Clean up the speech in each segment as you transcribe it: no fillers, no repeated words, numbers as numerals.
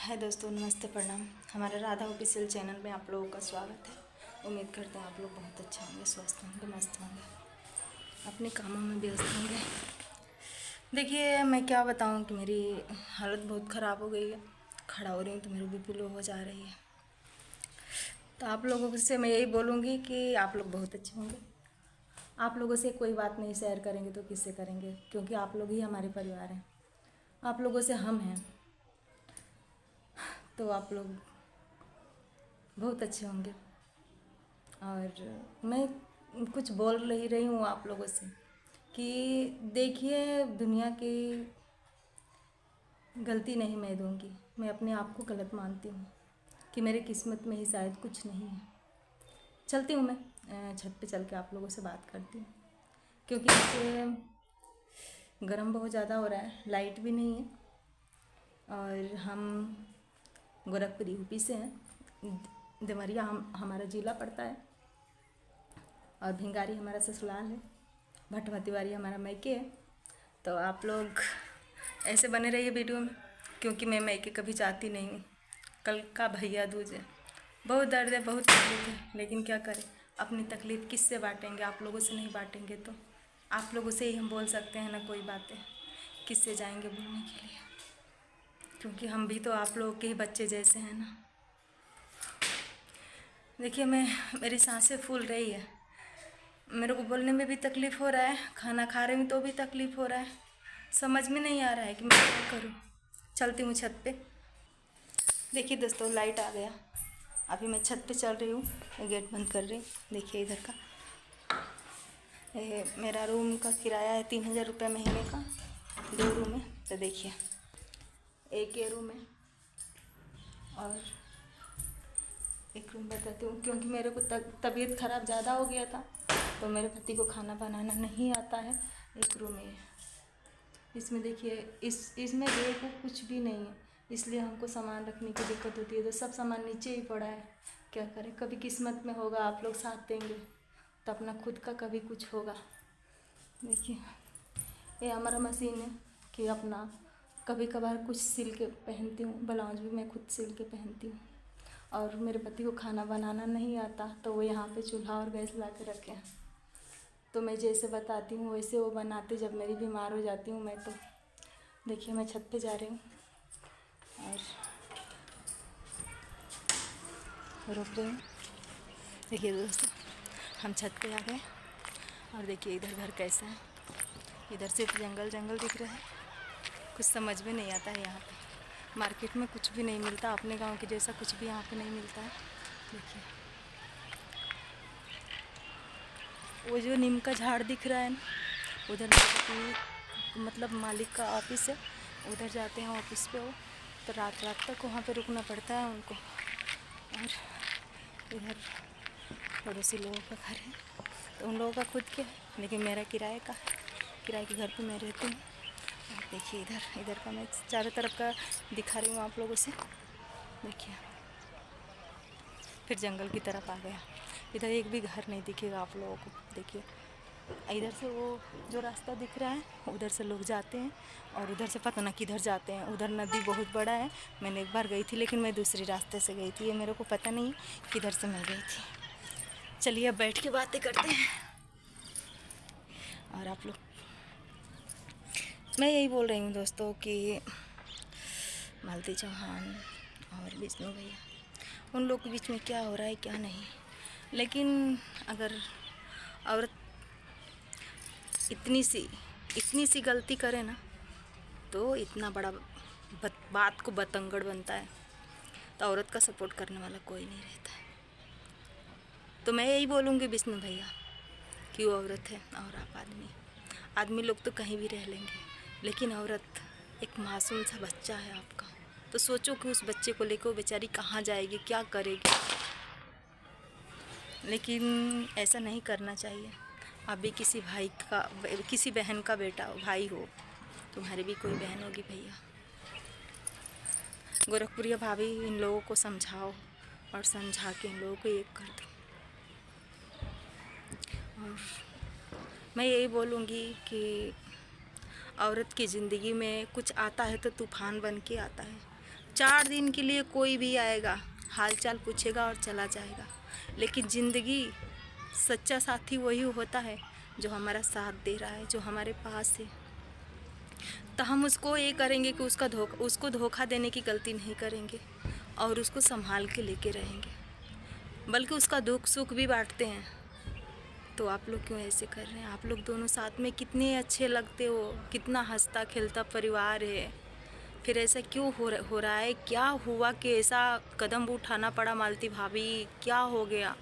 हाय दोस्तों, नमस्ते, प्रणाम। हमारे राधा ऑफिशियल चैनल में आप लोगों का स्वागत है। उम्मीद करते हैं आप लोग बहुत अच्छे होंगे, स्वस्थ होंगे, मस्त होंगे, अपने कामों में व्यस्त होंगे। देखिए, मैं क्या बताऊं कि मेरी हालत बहुत ख़राब हो गई है। खड़ा हो रही हूँ तो मेरी बीपी लो हो जा रही है। तो आप लोगों से मैं यही बोलूँगी कि आप लोग बहुत अच्छे होंगे। आप लोगों से कोई बात नहीं शेयर करेंगे तो किससे करेंगे, क्योंकि आप लोग ही हमारे परिवार हैं। आप लोगों से हम हैं, तो आप लोग बहुत अच्छे होंगे। और मैं कुछ बोल रही हूँ आप लोगों से कि देखिए, दुनिया की गलती नहीं मैं दूँगी। मैं अपने आप को गलत मानती हूँ कि मेरे किस्मत में ही शायद कुछ नहीं है। चलती हूँ मैं छत पे चल के आप लोगों से बात करती हूँ, क्योंकि गर्म बहुत ज़्यादा हो रहा है, लाइट भी नहीं है। और हम गोरखपुर यूपी से हैं। देवरिया हमारा जिला पड़ता है, और भिंगारी हमारा ससुराल है, भटवतीवारी हमारा मैके है। तो आप लोग ऐसे बने रहिए वीडियो में, क्योंकि मैं मैके कभी जाती नहीं हूँ। कल का भैया दूज है, बहुत दर्द है, बहुत तकलीफ है, लेकिन क्या करें, अपनी तकलीफ़ किससे बांटेंगे? आप लोगों से नहीं बांटेंगे तो आप लोगों से ही हम बोल सकते हैं ना। कोई बातें किससे जाएंगे बोलने के लिए, क्योंकि हम भी तो आप लोगों के ही बच्चे जैसे हैं ना। देखिए, मेरी सांसें फूल रही है, मेरे को बोलने में भी तकलीफ़ हो रहा है, खाना खा रही हूँ तो भी तकलीफ़ हो रहा है। समझ में नहीं आ रहा है कि मैं क्या करूँ। चलती हूँ छत पे। देखिए दोस्तों, लाइट आ गया। अभी मैं छत पे चल रही हूँ, गेट बंद कर रही हूँ। देखिए इधर का ये मेरा रूम का किराया है 3000 रुपये महीने का। 2 रूम है, तो देखिए एक ये रूम है और एक रूम बताती हूँ, क्योंकि मेरे को तबीयत ख़राब ज़्यादा हो गया था, तो मेरे पति को खाना बनाना नहीं आता है। एक रूम है, इसमें देखिए इसमें बेड को कुछ भी नहीं है, इसलिए हमको सामान रखने की दिक्कत होती है। तो सब सामान नीचे ही पड़ा है, क्या करें। कभी किस्मत में होगा, आप लोग साथ देंगे तो अपना खुद का कभी कुछ होगा। देखिए ये हमारा मशीन है कि अपना कभी कभार कुछ सिल के पहनती हूँ। ब्लाउज भी मैं खुद सिल के पहनती हूँ। और मेरे पति को खाना बनाना नहीं आता, तो वो यहाँ पे चूल्हा और गैस ला के रखे हैं, तो मैं जैसे बताती हूँ वैसे वो बनाते। जब मेरी बीमार हो जाती हूँ मैं, तो देखिए मैं छत पे जा रही हूँ और रुक रही हूँ। देखिए दोस्तों, हम छत पे आ गए और देखिए इधर घर कैसा है। इधर सिर्फ जंगल जंगल दिख रहा है, कुछ समझ में नहीं आता है। यहाँ पे मार्केट में कुछ भी नहीं मिलता, अपने गांव के जैसा कुछ भी यहाँ पे नहीं मिलता है। देखिए वो जो नीम का झाड़ दिख रहा है ना, उधर मतलब मालिक का ऑफिस है, उधर जाते हैं ऑफिस पे वो, तो रात रात तक वहाँ पे रुकना पड़ता है उनको। और इधर पड़ोसी लोगों का घर है, तो उन लोगों का खुद के है, लेकिन मेरा किराए के घर पे मैं रहती हूँ। और देखिए इधर का मैं चारों तरफ का दिखा रही हूँ आप लोगों से। देखिए फिर जंगल की तरफ आ गया, इधर एक भी घर नहीं दिखेगा आप लोगों को। देखिए इधर से वो जो रास्ता दिख रहा है, उधर से लोग जाते हैं, और उधर से पता ना किधर जाते हैं। उधर नदी बहुत बड़ा है, मैंने एक बार गई थी, लेकिन मैं दूसरी रास्ते से गई थी, ये मेरे को पता नहीं किधर से मैं गई थी। चलिए अब बैठ के बातें करते हैं। और आप लोग, मैं यही बोल रही हूँ दोस्तों कि मालती चौहान और विष्णु भैया, उन लोग के बीच में क्या हो रहा है क्या नहीं। लेकिन अगर औरत इतनी सी गलती करे ना, तो इतना बड़ा बात को बतंगड़ बनता है, तो औरत का सपोर्ट करने वाला कोई नहीं रहता है। तो मैं यही बोलूँगी विष्णु भैया कि वो औरत है और आप आदमी लोग तो कहीं भी रह लेंगे, लेकिन औरत एक मासूम सा बच्चा है आपका। तो सोचो कि उस बच्चे को लेकर वो बेचारी कहाँ जाएगी, क्या करेगी। लेकिन ऐसा नहीं करना चाहिए। आप भी किसी बहन का बेटा हो, भाई हो, तुम्हारी भी कोई बहन होगी भैया। गोरखपुरिया भाभी, इन लोगों को समझाओ और समझा के इन लोगों को एक कर दो। और मैं यही बोलूँगी कि औरत की ज़िंदगी में कुछ आता है तो तूफ़ान बन के आता है, 4 दिन के लिए कोई भी आएगा, हालचाल पूछेगा और चला जाएगा, लेकिन ज़िंदगी सच्चा साथी वही होता है जो हमारा साथ दे रहा है, जो हमारे पास है। तो हम उसको ये करेंगे कि उसको धोखा देने की गलती नहीं करेंगे और उसको संभाल के लेके रहेंगे, बल्कि उसका दुख सुख भी बांटते हैं। तो आप लोग क्यों ऐसे कर रहे हैं? आप लोग दोनों साथ में कितने अच्छे लगते हो, कितना हंसता खेलता परिवार है, फिर ऐसा क्यों हो रहा है? क्या हुआ कि ऐसा कदम उठाना पड़ा मालती भाभी? क्या हो गया?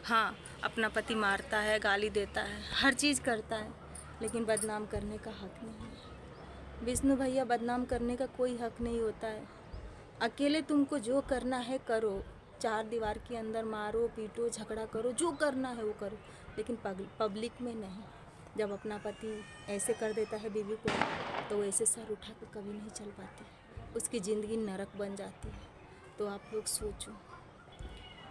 हाँ, अपना पति मारता है, गाली देता है, हर चीज़ करता है, लेकिन बदनाम करने का हक नहीं है। विष्णु भैया, बदनाम करने का कोई हक नहीं होता है। अकेले तुमको जो करना है करो, 4 दीवार के अंदर मारो पीटो झगड़ा करो, जो करना है वो करो, लेकिन पब्लिक में नहीं। जब अपना पति ऐसे कर देता है बीवी को, तो वो ऐसे सर उठा कर कभी नहीं चल पाती, उसकी ज़िंदगी नरक बन जाती है। तो आप लोग सोचो,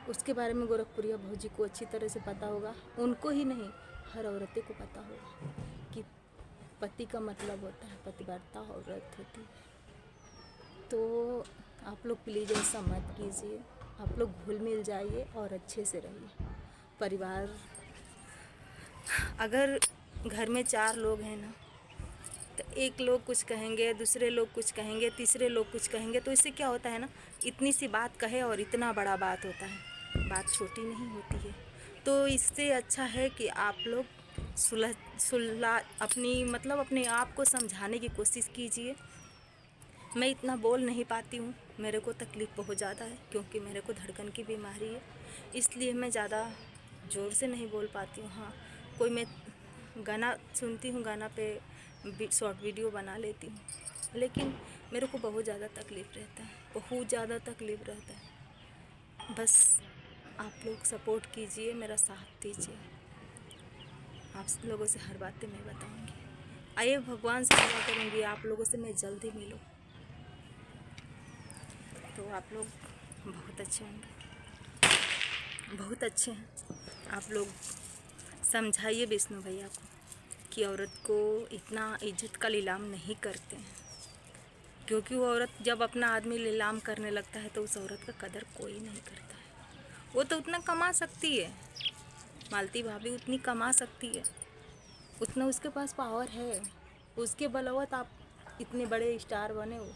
उसके बारे में गोरखपुरिया भौजी को अच्छी तरह से पता होगा, उनको ही नहीं हर औरतें को पता होगा कि पति का मतलब होता है पतिव्रता औरत होती है। तो आप लोग प्लीज़ ऐसा मत कीजिए, आप लोग घुल मिल जाइए और अच्छे से रहिए। परिवार, अगर घर में 4 लोग हैं ना, तो एक लोग कुछ कहेंगे, दूसरे लोग कुछ कहेंगे, तीसरे लोग कुछ कहेंगे, तो इससे क्या होता है ना, इतनी सी बात कहे और इतना बड़ा बात होता है, बात छोटी नहीं होती है। तो इससे अच्छा है कि आप लोग सुलह अपने आप को समझाने की कोशिश कीजिए। मैं इतना बोल नहीं पाती हूँ, मेरे को तकलीफ़ बहुत ज़्यादा है, क्योंकि मेरे को धड़कन की बीमारी है, इसलिए मैं ज़्यादा ज़ोर से नहीं बोल पाती हूँ। हाँ, कोई मैं गाना सुनती हूँ, गाना पे शॉर्ट वीडियो बना लेती हूँ, लेकिन मेरे को बहुत ज़्यादा तकलीफ़ रहता है, बहुत ज़्यादा तकलीफ़ रहता है। बस आप लोग सपोर्ट कीजिए, मेरा साथ दीजिए। आप लोगों से हर बातें मैं बताऊँगी। आइए, भगवान से दुआ करूँगी आप लोगों से मैं जल्दी मिलूँ, तो आप लोग बहुत अच्छे होंगे, बहुत अच्छे हैं। आप लोग समझाइए विष्णु भैया को कि औरत को इतना इज्जत का नीलाम नहीं करते हैं, क्योंकि वो औरत जब अपना आदमी नीलाम करने लगता है तो उस औरत का कदर कोई नहीं करता है। वो तो उतना कमा सकती है, मालती भाभी उतनी कमा सकती है, उतना उसके पास पावर है, उसके बलवत आप इतने बड़े स्टार बने हो,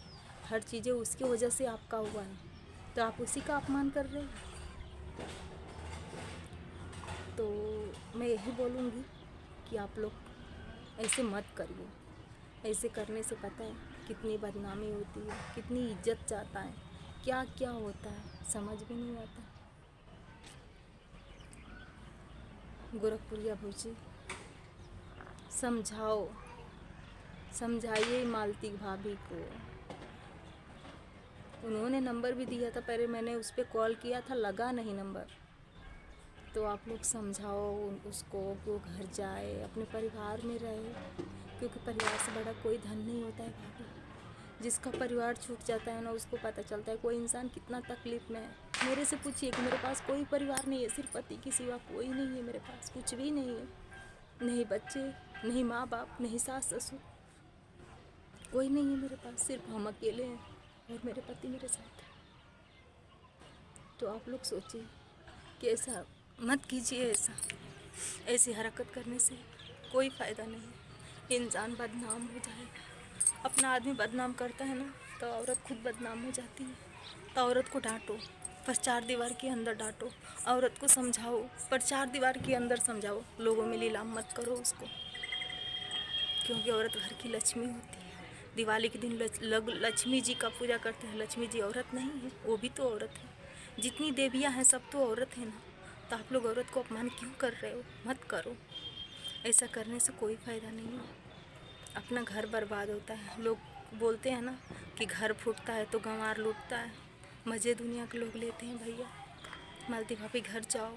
हर चीज़ें उसकी वजह से आपका हुआ है, तो आप उसी का अपमान कर रहे हो। तो मैं यही बोलूँगी कि आप लोग ऐसे मत करिए, ऐसे करने से पता है कितनी बदनामी होती है, कितनी इज्जत जाता है, क्या क्या होता है, समझ भी नहीं आता। गोरखपुरिया भौजी, समझाओ, समझाइए मालती भाभी को। उन्होंने नंबर भी दिया था, पहले मैंने उस पर कॉल किया था, लगा नहीं नंबर। तो आप लोग समझाओ उसको कि वो घर जाए, अपने परिवार में रहे, क्योंकि परिवार से बड़ा कोई धन नहीं होता है भाभी। जिसका परिवार छूट जाता है ना, उसको पता चलता है कोई इंसान कितना तकलीफ़ में है। मेरे से पूछिए कि मेरे पास कोई परिवार नहीं है, सिर्फ पति के सिवा कोई नहीं है मेरे पास, कुछ भी नहीं है, नहीं बच्चे, नहीं माँ बाप, नहीं सास ससुर, कोई नहीं है मेरे पास, सिर्फ हम अकेले हैं और मेरे पति मेरे साथ है। तो आप लोग सोचिए कि ऐसा मत कीजिए, ऐसी हरकत करने से कोई फ़ायदा नहीं, इंसान बदनाम हो जाएगा। अपना आदमी बदनाम करता है ना, तो औरत खुद बदनाम हो जाती है। तो औरत को डांटो, पर 4 दीवार के अंदर डांटो, औरत को समझाओ, पर 4 दीवार के अंदर समझाओ, लोगों में लीलाम मत करो उसको, क्योंकि औरत घर की लक्ष्मी होती है। दिवाली के दिन लक्ष्मी जी का पूजा करते हैं, लक्ष्मी जी औरत नहीं है, वो भी तो औरत है। जितनी देवियाँ हैं सब तो औरत है ना, तो आप लोग औरत को अपमान क्यों कर रहे हो? मत करो, ऐसा करने से कोई फ़ायदा नहीं है, अपना घर बर्बाद होता है। लोग बोलते हैं ना कि घर फूटता है तो गंवार लूटता है, मज़े दुनिया के लोग लेते हैं भैया। मालती भाभी, घर जाओ,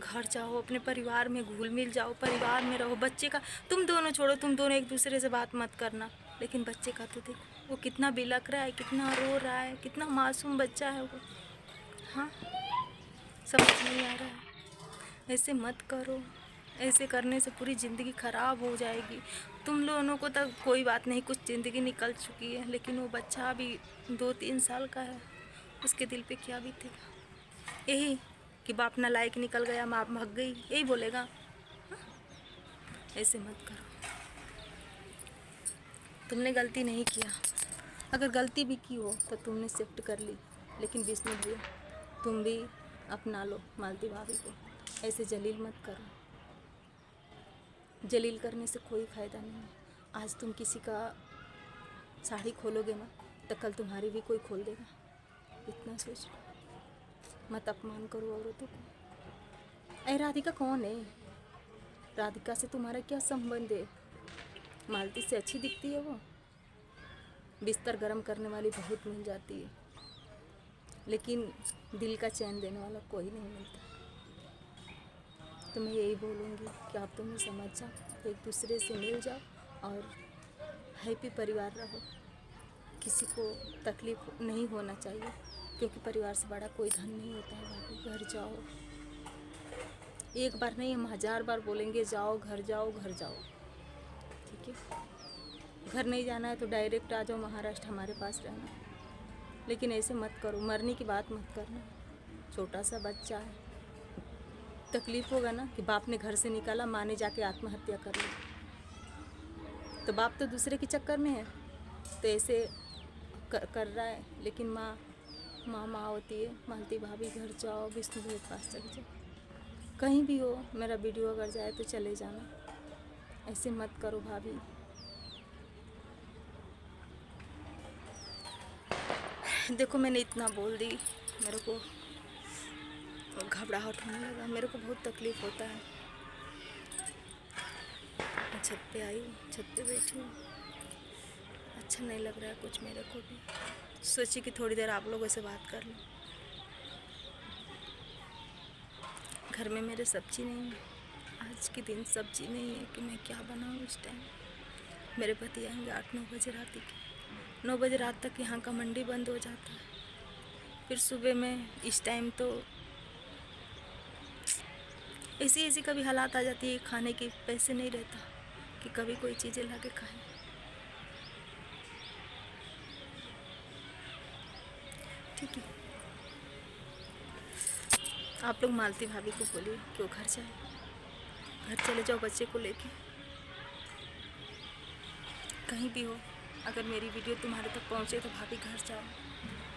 घर जाओ, अपने परिवार में घुल मिल जाओ, परिवार में रहो। बच्चे का तुम दोनों छोड़ो, तुम दोनों एक दूसरे से बात मत करना, लेकिन बच्चे का तो देखो, वो कितना बिलख रहा है, कितना रो रहा है, कितना मासूम बच्चा है वो। हाँ, समझ नहीं आ रहा है। ऐसे मत करो, ऐसे करने से पूरी ज़िंदगी ख़राब हो जाएगी। तुम दोनों को तो कोई बात नहीं, कुछ ज़िंदगी निकल चुकी है, लेकिन वो बच्चा अभी 2-3 साल का है, उसके दिल पे क्या बीतेगा? यही कि बाप नालायक निकल गया, माँ भाग गई, यही बोलेगा? ऐसे मत करो। तुमने गलती नहीं किया, अगर गलती भी की हो तो तुमने शिफ्ट कर ली, लेकिन विष्णु भैया तुम भी अपना लो मालती भाभी को, ऐसे जलील मत करो। जलील करने से कोई फ़ायदा नहीं है। आज तुम किसी का साड़ी खोलोगे ना तो कल तुम्हारी भी कोई खोल देगा, इतना सोच लो। मत अपमान करो औरतों को। अरे राधिका कौन है? राधिका से तुम्हारा क्या संबंध है? मालती से अच्छी दिखती है वो। बिस्तर गर्म करने वाली बहुत मिल जाती है, लेकिन दिल का चैन देने वाला कोई नहीं मिलता। तो मैं यही बोलूँगी कि आप तुम्हें समझ जाओ, एक दूसरे से मिल जाओ और हैप्पी परिवार रहो। किसी को तकलीफ नहीं होना चाहिए, क्योंकि परिवार से बड़ा कोई धन नहीं होता है। बाकी घर जाओ, एक बार नहीं हम 1000 बार बोलेंगे जाओ घर जाओ घर जाओ, ठीक है? घर नहीं जाना है तो डायरेक्ट आ जाओ महाराष्ट्र, हमारे पास रहना, लेकिन ऐसे मत करो, मरने की बात मत करना। छोटा सा बच्चा है, तकलीफ़ होगा ना कि बाप ने घर से निकाला, माँ ने जाके आत्महत्या कर ली, तो बाप तो दूसरे के चक्कर में है, तो ऐसे कर रहा है। लेकिन माँ होती है। मालती भाभी घर जाओ, विष्णु भैया के पास चले जाओ, कहीं भी हो। मेरा वीडियो अगर जाए तो चले जाना, ऐसे मत करो भाभी। देखो मैंने इतना बोल दी, मेरे को घबराहट होने लगा, मेरे को बहुत तकलीफ़ होता है। मैं छत पे आई हूँ, छत पे बैठी हूँ, अच्छा नहीं लग रहा है कुछ मेरे को भी। सोची कि थोड़ी देर आप लोगों से बात कर लूँ। घर में मेरे सब्जी नहीं है, आज के दिन सब्जी नहीं है कि मैं क्या बनाऊँ इस टाइम। मेरे पति आएंगे 8-9 बजे रात के, 9 बजे रात तक यहाँ का मंडी बंद हो जाता है। फिर सुबह में इस टाइम तो ऐसी कभी हालात आ जाती है, खाने के पैसे नहीं रहता कि कभी कोई चीज़ें ला के खाएँ। ठीक है, आप लोग मालती भाभी को बोलिए कि वो घर जाए, घर चले जाओ बच्चे को लेके। कहीं भी हो, अगर मेरी वीडियो तुम्हारे तक पहुँचे तो भाभी घर जाओ,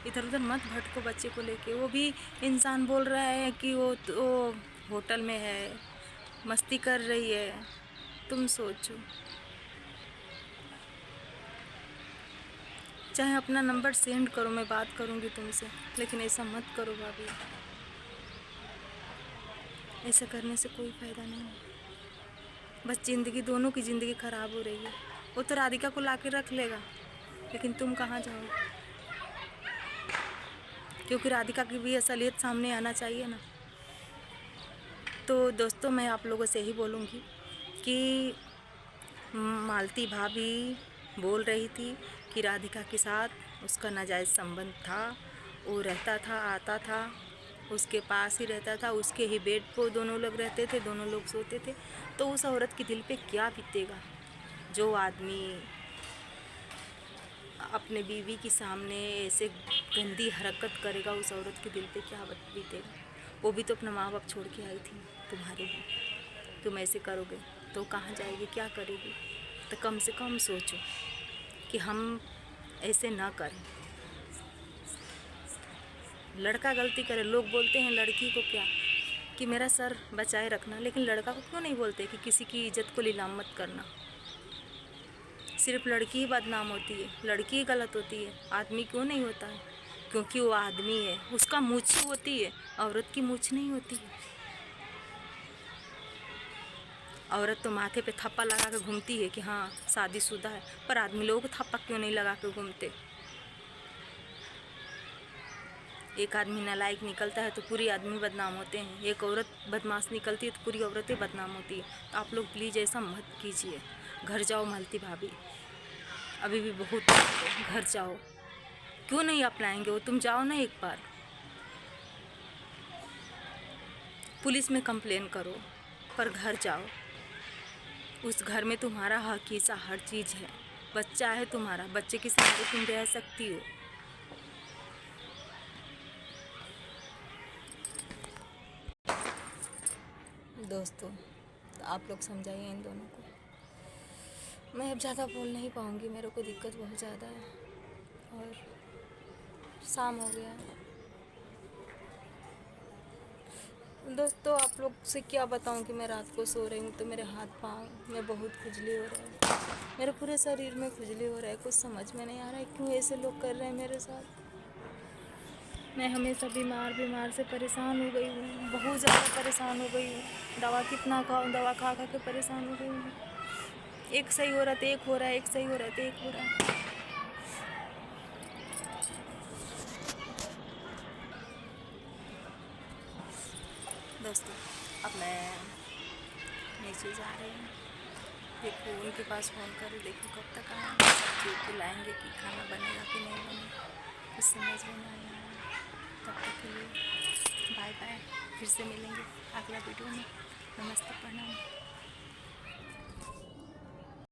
इधर उधर मत भटको बच्चे को लेके। वो भी इंसान बोल रहा है कि वो होटल में है, मस्ती कर रही है, तुम सोचो। चाहे अपना नंबर सेंड करो, मैं बात करूँगी तुमसे, लेकिन ऐसा मत करो भाभी। ऐसा करने से कोई फ़ायदा नहीं है, बस ज़िंदगी, दोनों की ज़िंदगी ख़राब हो रही है। वो तो राधिका को ला के रख लेगा, लेकिन तुम कहाँ जाओगे? क्योंकि राधिका की भी असलियत सामने आना चाहिए ना। तो दोस्तों मैं आप लोगों से ही बोलूँगी कि मालती भाभी बोल रही थी कि राधिका के साथ उसका नाजायज़ संबंध था, वो रहता था, आता था, उसके पास ही रहता था, उसके ही बेड पर दोनों लोग रहते थे, दोनों लोग सोते थे। तो उस औरत के दिल पे क्या बीतेगा? जो आदमी अपने बीवी के सामने ऐसे गंदी हरकत करेगा, उस औरत के दिल पे क्या बीतेगा? वो भी तो अपना माँ बाप छोड़ के आई थी तुम्हारे लिए। तुम ऐसे करोगे तो कहाँ जाएगी, क्या करेगी? तो कम से कम सोचो कि हम ऐसे ना करें। लड़का गलती करे, लोग बोलते हैं लड़की को क्या कि मेरा सर बचाए रखना, लेकिन लड़का को क्यों नहीं बोलते कि किसी की इज्जत को नीलाम मत करना? सिर्फ लड़की ही बदनाम होती है, लड़की ही गलत होती है, आदमी क्यों नहीं होता है? क्योंकि वो आदमी है, उसका मूंछ होती है, औरत की मूंछ नहीं होती है। औरत तो माथे पे थप्पा लगा के घूमती है कि हाँ शादीशुदा है, पर आदमी लोगों को थप्पा क्यों नहीं लगा के घूमते? एक आदमी नालायक निकलता है तो पूरी आदमी बदनाम होते हैं, एक औरत बदमाश निकलती है तो पूरी औरतें बदनाम होती है। तो आप लोग प्लीज़ ऐसा मत कीजिए। घर जाओ मालती भाभी, अभी भी बहुत घर जाओ। क्यों नहीं अपनाएंगे वो? तुम जाओ ना एक बार, पुलिस में कंप्लेन करो, पर घर जाओ। उस घर में तुम्हारा हक हिस्सा हर चीज़ है। बच्चा है तुम्हारा, बच्चे के साथ तुम रह सकती हो। दोस्तों, तो आप लोग समझाइए इन दोनों को। मैं अब ज़्यादा बोल नहीं पाऊँगी, मेरे को दिक्कत बहुत ज़्यादा है और शाम हो गया है। दोस्तों, आप लोग से क्या बताऊं कि मैं रात को सो रही हूँ तो मेरे हाथ पाँव में बहुत खुजली हो रहा है, मेरे पूरे शरीर में खुजली हो रहा है। कुछ समझ में नहीं आ रहा है क्यों ऐसे लोग कर रहे हैं मेरे साथ। मैं हमेशा बीमार से परेशान हो गई हूँ, बहुत ज़्यादा परेशान हो गई हूँ। दवा कितना खाऊँ, दवा खा खा के परेशान हो गई हूँ। एक सही हो रहा था एक हो रहा है, एक सही हो रहा था एक हो रहा है। दोस्तों, अब मैं नीचे जा रही हूँ। देखो उनके पास फ़ोन कर, देखो कब तक आएंगे, सब्जी खिलाएंगे कि खाना बनेगा कि नहीं बनेगा, कुछ समझ में नहीं आ रहा है। तब तक के लिए बाय बाय, फिर से मिलेंगे अगला वीडियो में। नमस्ते, प्रणाम।